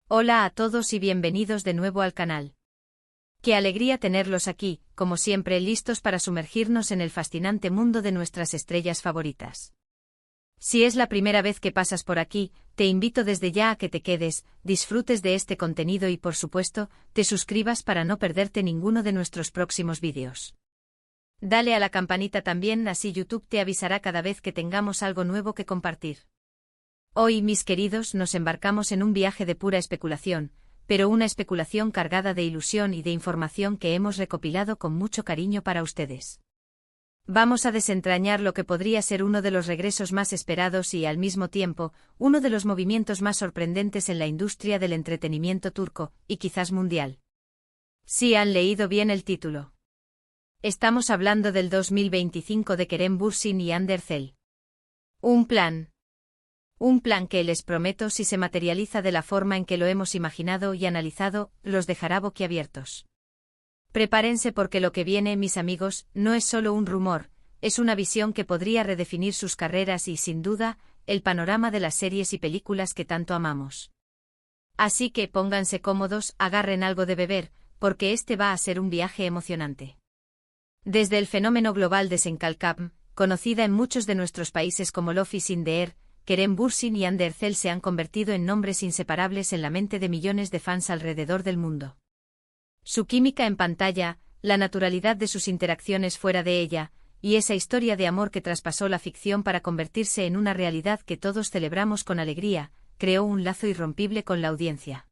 Hola a todos y bienvenidos de nuevo al canal. Qué alegría tenerlos aquí, como siempre listos para sumergirnos en el fascinante mundo de nuestras estrellas favoritas. Si es la primera vez que pasas por aquí, te invito desde ya a que te quedes, disfrutes de este contenido y por supuesto, te suscribas para no perderte ninguno de nuestros próximos vídeos. Dale a la campanita también, así YouTube te avisará cada vez que tengamos algo nuevo que compartir. Hoy, mis queridos, nos embarcamos en un viaje de pura especulación, pero una especulación cargada de ilusión y de información que hemos recopilado con mucho cariño para ustedes. Vamos a desentrañar lo que podría ser uno de los regresos más esperados y, al mismo tiempo, uno de los movimientos más sorprendentes en la industria del entretenimiento turco, y quizás mundial. Sí han leído bien el título. Estamos hablando del 2025 de Kerem Bürsin y Hande Erçel. Un plan que les prometo, si se materializa de la forma en que lo hemos imaginado y analizado, los dejará boquiabiertos. Prepárense porque lo que viene, mis amigos, no es solo un rumor, es una visión que podría redefinir sus carreras y, sin duda, el panorama de las series y películas que tanto amamos. Así que pónganse cómodos, agarren algo de beber, porque este va a ser un viaje emocionante. Desde el fenómeno global de Senkalkam, conocida en muchos de nuestros países como Lofi Sindeer, Kerem Bürsin y Hande Erçel se han convertido en nombres inseparables en la mente de millones de fans alrededor del mundo. Su química en pantalla, la naturalidad de sus interacciones fuera de ella, y esa historia de amor que traspasó la ficción para convertirse en una realidad que todos celebramos con alegría, creó un lazo irrompible con la audiencia.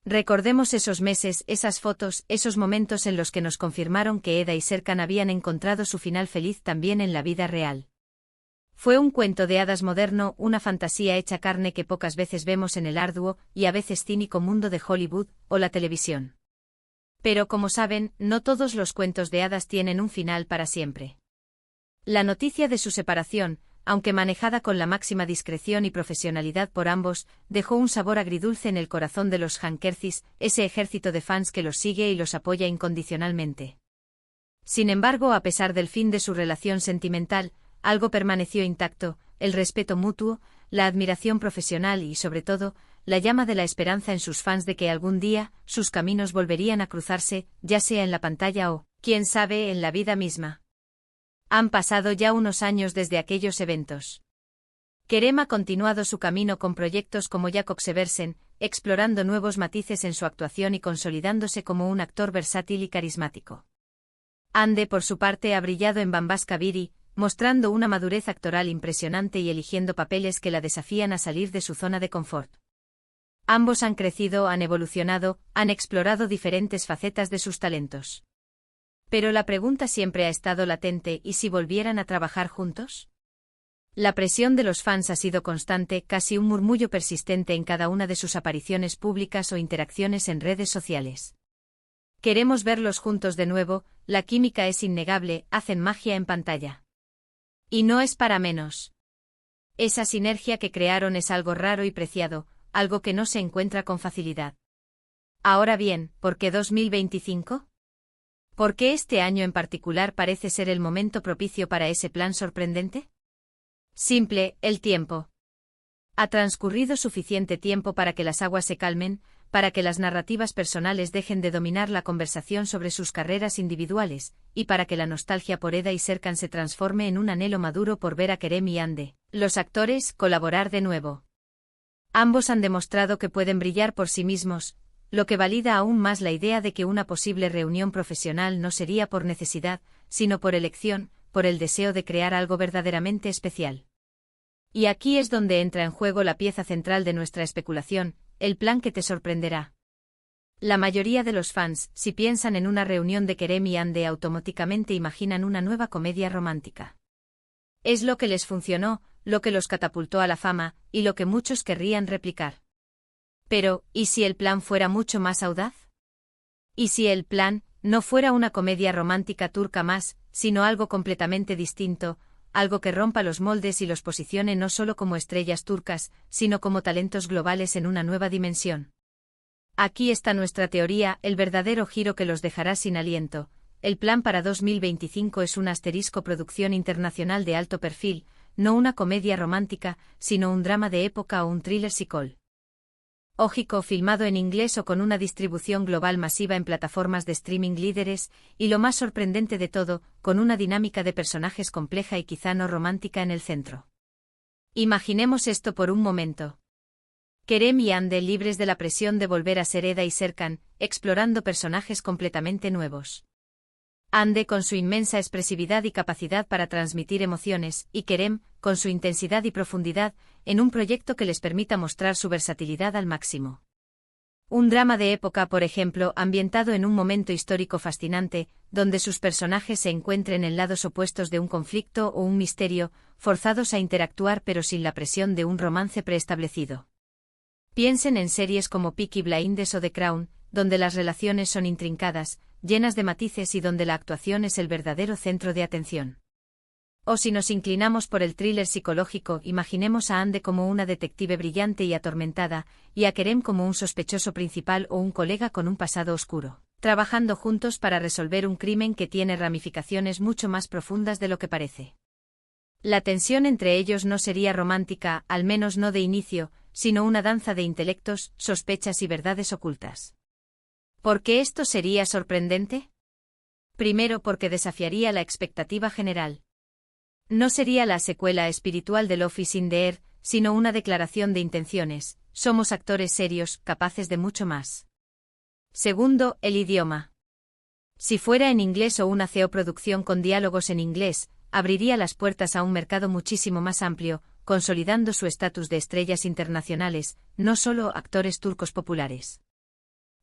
Recordemos esos meses, esas fotos, esos momentos en los que nos confirmaron que Eda y Serkan habían encontrado su final feliz también en la vida real. Fue un cuento de hadas moderno, una fantasía hecha carne que pocas veces vemos en el arduo y a veces cínico mundo de Hollywood o la televisión. Pero como saben, no todos los cuentos de hadas tienen un final para siempre. La noticia de su separación, aunque manejada con la máxima discreción y profesionalidad por ambos, dejó un sabor agridulce en el corazón de los Hankercis, ese ejército de fans que los sigue y los apoya incondicionalmente. Sin embargo, a pesar del fin de su relación sentimental, algo permaneció intacto: el respeto mutuo, la admiración profesional y, sobre todo, la llama de la esperanza en sus fans de que algún día sus caminos volverían a cruzarse, ya sea en la pantalla o, quién sabe, en la vida misma. Han pasado ya unos años desde aquellos eventos. Kerem ha continuado su camino con proyectos como Jakob Seversen, explorando nuevos matices en su actuación y consolidándose como un actor versátil y carismático. Hande, por su parte, ha brillado en Bambaşka Biri, mostrando una madurez actoral impresionante y eligiendo papeles que la desafían a salir de su zona de confort. Ambos han crecido, han evolucionado, han explorado diferentes facetas de sus talentos. Pero la pregunta siempre ha estado latente: ¿y si volvieran a trabajar juntos? La presión de los fans ha sido constante, casi un murmullo persistente en cada una de sus apariciones públicas o interacciones en redes sociales. Queremos verlos juntos de nuevo, la química es innegable, hacen magia en pantalla. Y no es para menos. Esa sinergia que crearon es algo raro y preciado, algo que no se encuentra con facilidad. Ahora bien, ¿por qué 2025? ¿Por qué este año en particular parece ser el momento propicio para ese plan sorprendente? Simple: el tiempo. Ha transcurrido suficiente tiempo para que las aguas se calmen, para que las narrativas personales dejen de dominar la conversación sobre sus carreras individuales, y para que la nostalgia por Eda y Serkan se transforme en un anhelo maduro por ver a Kerem y Hande, los actores, colaborar de nuevo. Ambos han demostrado que pueden brillar por sí mismos, lo que valida aún más la idea de que una posible reunión profesional no sería por necesidad, sino por elección, por el deseo de crear algo verdaderamente especial. Y aquí es donde entra en juego la pieza central de nuestra especulación: el plan que te sorprenderá. La mayoría de los fans, si piensan en una reunión de Kerem y Hande, automáticamente imaginan una nueva comedia romántica. Es lo que les funcionó, lo que los catapultó a la fama, y lo que muchos querrían replicar. Pero, ¿y si el plan fuera mucho más audaz? ¿Y si el plan no fuera una comedia romántica turca más, sino algo completamente distinto, algo que rompa los moldes y los posicione no solo como estrellas turcas, sino como talentos globales en una nueva dimensión? Aquí está nuestra teoría, el verdadero giro que los dejará sin aliento. El plan para 2025 es una producción internacional de alto perfil, no una comedia romántica, sino un drama de época o un thriller psicol. Lógico, filmado en inglés o con una distribución global masiva en plataformas de streaming líderes, y lo más sorprendente de todo, con una dinámica de personajes compleja y quizá no romántica en el centro. Imaginemos esto por un momento. Kerem y Ande libres de la presión de volver a ser Eda y Serkan, explorando personajes completamente nuevos. Ande con su inmensa expresividad y capacidad para transmitir emociones, y Kerem, con su intensidad y profundidad, en un proyecto que les permita mostrar su versatilidad al máximo. Un drama de época, por ejemplo, ambientado en un momento histórico fascinante, donde sus personajes se encuentren en lados opuestos de un conflicto o un misterio, forzados a interactuar pero sin la presión de un romance preestablecido. Piensen en series como Peaky Blinders o The Crown, donde las relaciones son intrincadas, llenas de matices y donde la actuación es el verdadero centro de atención. O si nos inclinamos por el thriller psicológico, imaginemos a Ande como una detective brillante y atormentada, y a Kerem como un sospechoso principal o un colega con un pasado oscuro, trabajando juntos para resolver un crimen que tiene ramificaciones mucho más profundas de lo que parece. La tensión entre ellos no sería romántica, al menos no de inicio, sino una danza de intelectos, sospechas y verdades ocultas. ¿Por qué esto sería sorprendente? Primero, porque desafiaría la expectativa general. No sería la secuela espiritual de Love is in the Air, sino una declaración de intenciones: somos actores serios, capaces de mucho más. Segundo, el idioma. Si fuera en inglés o una coproducción con diálogos en inglés, abriría las puertas a un mercado muchísimo más amplio, consolidando su estatus de estrellas internacionales, no solo actores turcos populares.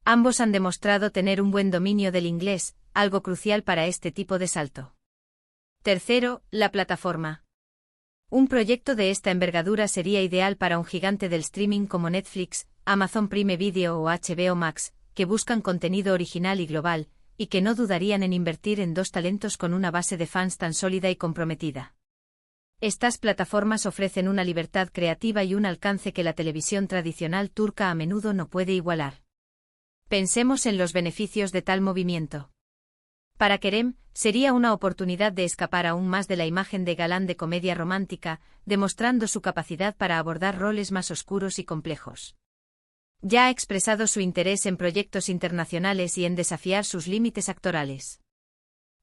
Ambos han demostrado tener un buen dominio del inglés, algo crucial para este tipo de salto. Tercero, la plataforma. Un proyecto de esta envergadura sería ideal para un gigante del streaming como Netflix, Amazon Prime Video o HBO Max, que buscan contenido original y global, y que no dudarían en invertir en dos talentos con una base de fans tan sólida y comprometida. Estas plataformas ofrecen una libertad creativa y un alcance que la televisión tradicional turca a menudo no puede igualar. Pensemos en los beneficios de tal movimiento. Para Kerem, sería una oportunidad de escapar aún más de la imagen de galán de comedia romántica, demostrando su capacidad para abordar roles más oscuros y complejos. Ya ha expresado su interés en proyectos internacionales y en desafiar sus límites actorales.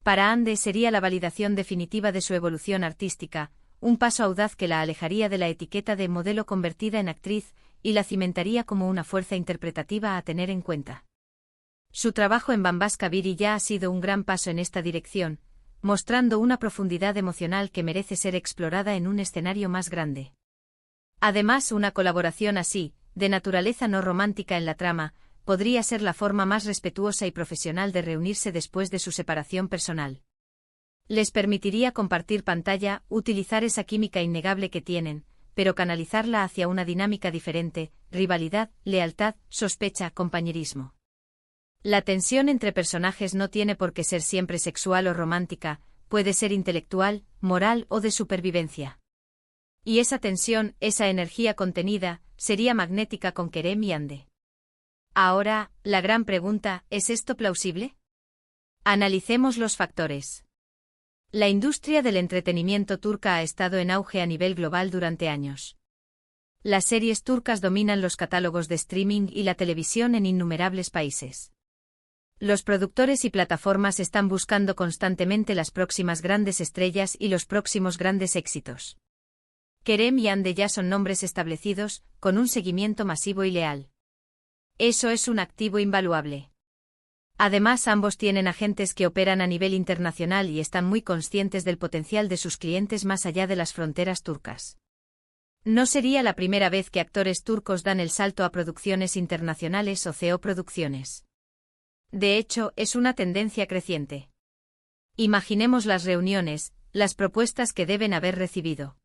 Para Ande sería la validación definitiva de su evolución artística, un paso audaz que la alejaría de la etiqueta de modelo convertida en actriz y la cimentaría como una fuerza interpretativa a tener en cuenta. Su trabajo en Bambas Kabiri ya ha sido un gran paso en esta dirección, mostrando una profundidad emocional que merece ser explorada en un escenario más grande. Además, una colaboración así, de naturaleza no romántica en la trama, podría ser la forma más respetuosa y profesional de reunirse después de su separación personal. Les permitiría compartir pantalla, utilizar esa química innegable que tienen, pero canalizarla hacia una dinámica diferente: rivalidad, lealtad, sospecha, compañerismo. La tensión entre personajes no tiene por qué ser siempre sexual o romántica, puede ser intelectual, moral o de supervivencia. Y esa tensión, esa energía contenida, sería magnética con Kerem y Ande. Ahora, la gran pregunta: ¿es esto plausible? Analicemos los factores. La industria del entretenimiento turca ha estado en auge a nivel global durante años. Las series turcas dominan los catálogos de streaming y la televisión en innumerables países. Los productores y plataformas están buscando constantemente las próximas grandes estrellas y los próximos grandes éxitos. Kerem y Ande ya son nombres establecidos, con un seguimiento masivo y leal. Eso es un activo invaluable. Además, ambos tienen agentes que operan a nivel internacional y están muy conscientes del potencial de sus clientes más allá de las fronteras turcas. No sería la primera vez que actores turcos dan el salto a producciones internacionales o coproducciones. De hecho, es una tendencia creciente. Imaginemos las reuniones, las propuestas que deben haber recibido.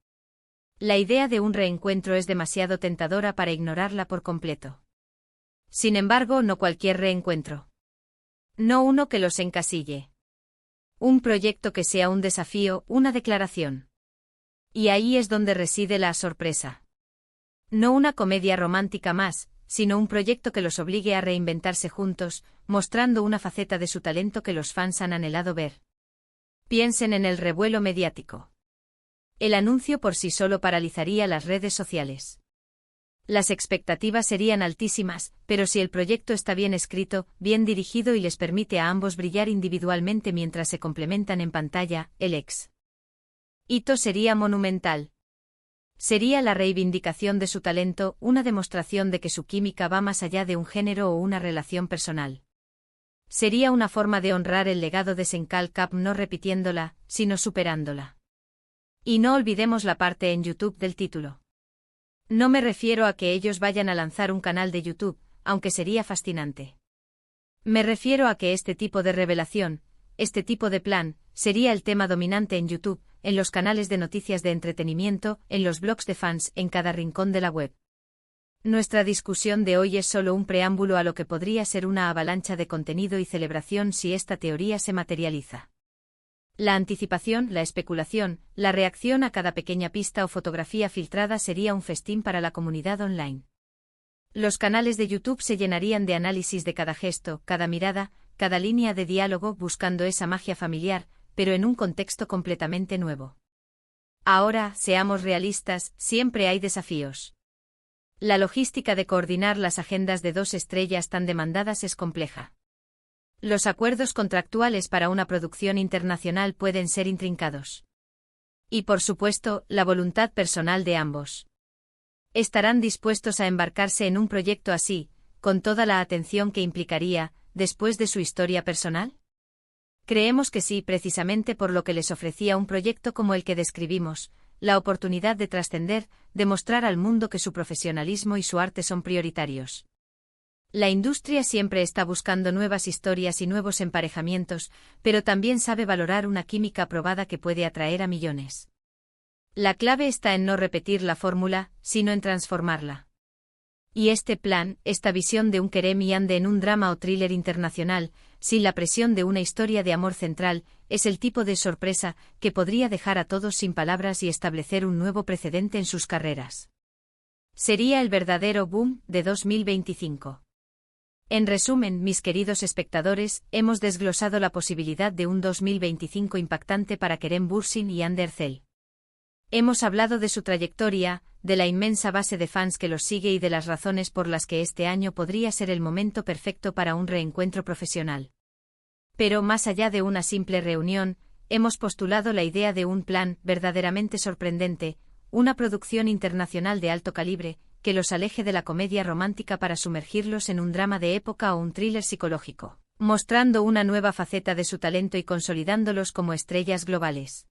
La idea de un reencuentro es demasiado tentadora para ignorarla por completo. Sin embargo, no cualquier reencuentro. No uno que los encasille. Un proyecto que sea un desafío, una declaración. Y ahí es donde reside la sorpresa. No una comedia romántica más, sino un proyecto que los obligue a reinventarse juntos, mostrando una faceta de su talento que los fans han anhelado ver. Piensen en el revuelo mediático. El anuncio por sí solo paralizaría las redes sociales. Las expectativas serían altísimas, pero si el proyecto está bien escrito, bien dirigido y les permite a ambos brillar individualmente mientras se complementan en pantalla, el hito sería monumental. Sería la reivindicación de su talento, una demostración de que su química va más allá de un género o una relación personal. Sería una forma de honrar el legado de Senkal Cup no repitiéndola, sino superándola. Y no olvidemos la parte en YouTube del título. No me refiero a que ellos vayan a lanzar un canal de YouTube, aunque sería fascinante. Me refiero a que este tipo de revelación, este tipo de plan, sería el tema dominante en YouTube, en los canales de noticias de entretenimiento, en los blogs de fans, en cada rincón de la web. Nuestra discusión de hoy es solo un preámbulo a lo que podría ser una avalancha de contenido y celebración si esta teoría se materializa. La anticipación, la especulación, la reacción a cada pequeña pista o fotografía filtrada sería un festín para la comunidad online. Los canales de YouTube se llenarían de análisis de cada gesto, cada mirada, cada línea de diálogo buscando esa magia familiar, pero en un contexto completamente nuevo. Ahora, seamos realistas, siempre hay desafíos. La logística de coordinar las agendas de dos estrellas tan demandadas es compleja. Los acuerdos contractuales para una producción internacional pueden ser intrincados. Y por supuesto, la voluntad personal de ambos. ¿Estarán dispuestos a embarcarse en un proyecto así, con toda la atención que implicaría, después de su historia personal? Creemos que sí, precisamente por lo que les ofrecía un proyecto como el que describimos, la oportunidad de trascender, de mostrar al mundo que su profesionalismo y su arte son prioritarios. La industria siempre está buscando nuevas historias y nuevos emparejamientos, pero también sabe valorar una química probada que puede atraer a millones. La clave está en no repetir la fórmula, sino en transformarla. Y este plan, esta visión de un Kerem y Ande en un drama o thriller internacional, sin la presión de una historia de amor central, es el tipo de sorpresa que podría dejar a todos sin palabras y establecer un nuevo precedente en sus carreras. Sería el verdadero boom de 2025. En resumen, mis queridos espectadores, hemos desglosado la posibilidad de un 2025 impactante para Kerem Bürsin y Hande Erçel. Hemos hablado de su trayectoria, de la inmensa base de fans que los sigue y de las razones por las que este año podría ser el momento perfecto para un reencuentro profesional. Pero más allá de una simple reunión, hemos postulado la idea de un plan verdaderamente sorprendente, una producción internacional de alto calibre, que los aleje de la comedia romántica para sumergirlos en un drama de época o un thriller psicológico, mostrando una nueva faceta de su talento y consolidándolos como estrellas globales.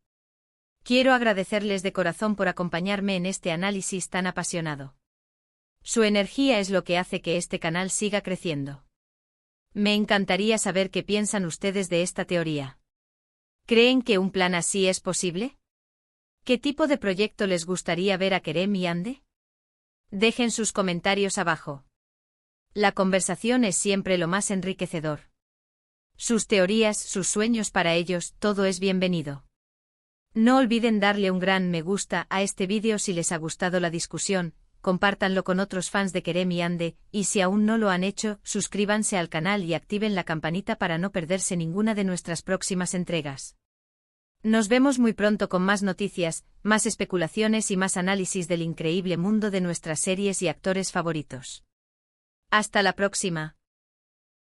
Quiero agradecerles de corazón por acompañarme en este análisis tan apasionado. Su energía es lo que hace que este canal siga creciendo. Me encantaría saber qué piensan ustedes de esta teoría. ¿Creen que un plan así es posible? ¿Qué tipo de proyecto les gustaría ver a Kerem y Hande? Dejen sus comentarios abajo. La conversación es siempre lo más enriquecedor. Sus teorías, sus sueños para ellos, todo es bienvenido. No olviden darle un gran me gusta a este vídeo si les ha gustado la discusión, compártanlo con otros fans de Kerem y Hande, y si aún no lo han hecho, suscríbanse al canal y activen la campanita para no perderse ninguna de nuestras próximas entregas. Nos vemos muy pronto con más noticias, más especulaciones y más análisis del increíble mundo de nuestras series y actores favoritos. Hasta la próxima.